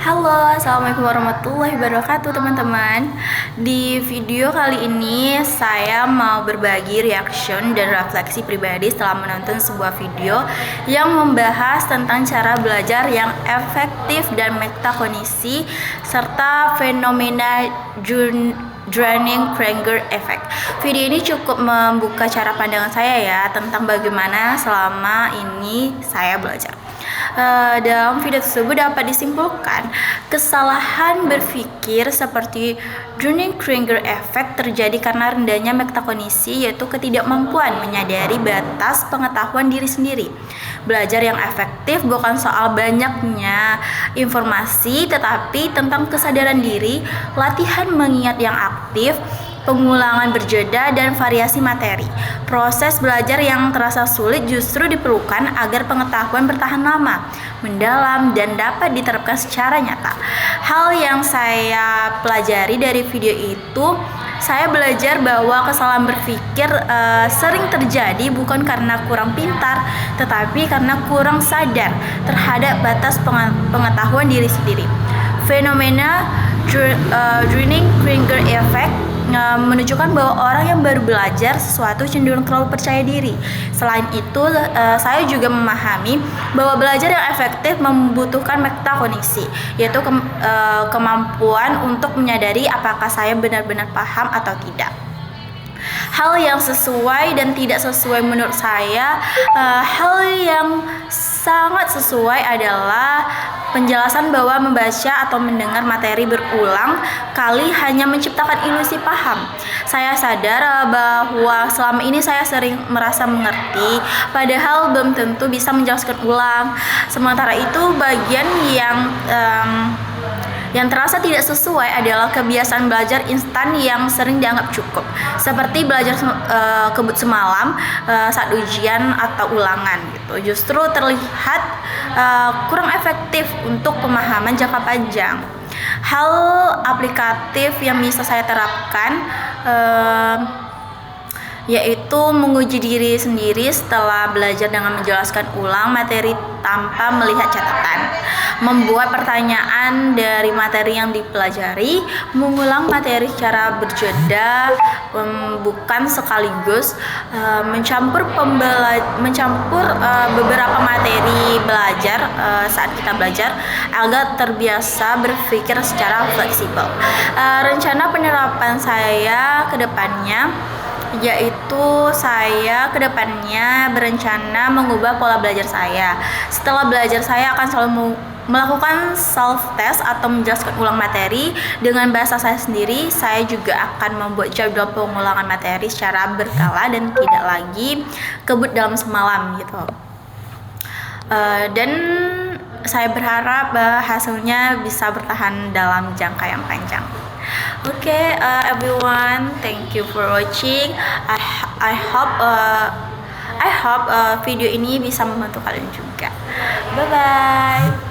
Halo, assalamualaikum warahmatullahi wabarakatuh teman-teman. Di video kali ini saya mau berbagi reaction dan refleksi pribadi setelah menonton sebuah video yang membahas tentang cara belajar yang efektif dan metakognisi serta fenomena Dunning-Kruger effect. Video ini cukup membuka cara pandangan saya ya tentang bagaimana selama ini saya belajar. Dalam video tersebut dapat disimpulkan kesalahan berpikir seperti Dunning-Kruger effect terjadi karena rendahnya metakognisi, yaitu ketidakmampuan menyadari batas pengetahuan diri sendiri. Belajar yang efektif bukan soal banyaknya informasi, tetapi tentang kesadaran diri, latihan mengingat yang aktif, pengulangan berjeda, dan variasi materi. Proses belajar yang terasa sulit justru diperlukan agar pengetahuan bertahan lama, mendalam, dan dapat diterapkan secara nyata. Hal yang saya pelajari dari video itu, saya belajar bahwa kesalahan berpikir sering terjadi bukan karena kurang pintar, tetapi karena kurang sadar terhadap batas pengetahuan diri sendiri. Fenomena Dunning-Kruger effect menunjukkan bahwa orang yang baru belajar sesuatu cenderung terlalu percaya diri. Selain itu, saya juga memahami bahwa belajar yang efektif membutuhkan metakognisi, yaitu kemampuan untuk menyadari apakah saya benar-benar paham atau tidak. Hal yang sesuai dan tidak sesuai menurut saya, hal yang sangat sesuai adalah penjelasan bahwa membaca atau mendengar materi berulang kali hanya menciptakan ilusi paham. Saya sadar bahwa selama ini saya sering merasa mengerti, padahal belum tentu bisa menjelaskan ulang. Sementara itu, bagian yang terasa tidak sesuai adalah kebiasaan belajar instan yang sering dianggap cukup, seperti belajar kebut semalam saat ujian atau ulangan gitu. Justru terlihat kurang efektif untuk pemahaman jangka panjang. Hal aplikatif yang bisa saya terapkan yaitu menguji diri sendiri setelah belajar dengan menjelaskan ulang materi tanpa melihat catatan, membuat pertanyaan dari materi yang dipelajari, mengulang materi secara berjeda, bukan sekaligus, mencampur beberapa materi belajar saat kita belajar agar terbiasa berpikir secara fleksibel. Rencana penerapan saya ke depannya yaitu saya kedepannya berencana mengubah pola belajar saya. Setelah belajar, saya akan selalu melakukan self-test atau menjelaskan ulang materi dengan bahasa saya sendiri. Saya juga akan membuat jadwal pengulangan materi secara berkala dan tidak lagi kebut dalam semalam gitu. Dan saya berharap hasilnya bisa bertahan dalam jangka yang panjang. Okay, everyone, thank you for watching. I hope video ini bisa membantu kalian juga. Bye bye.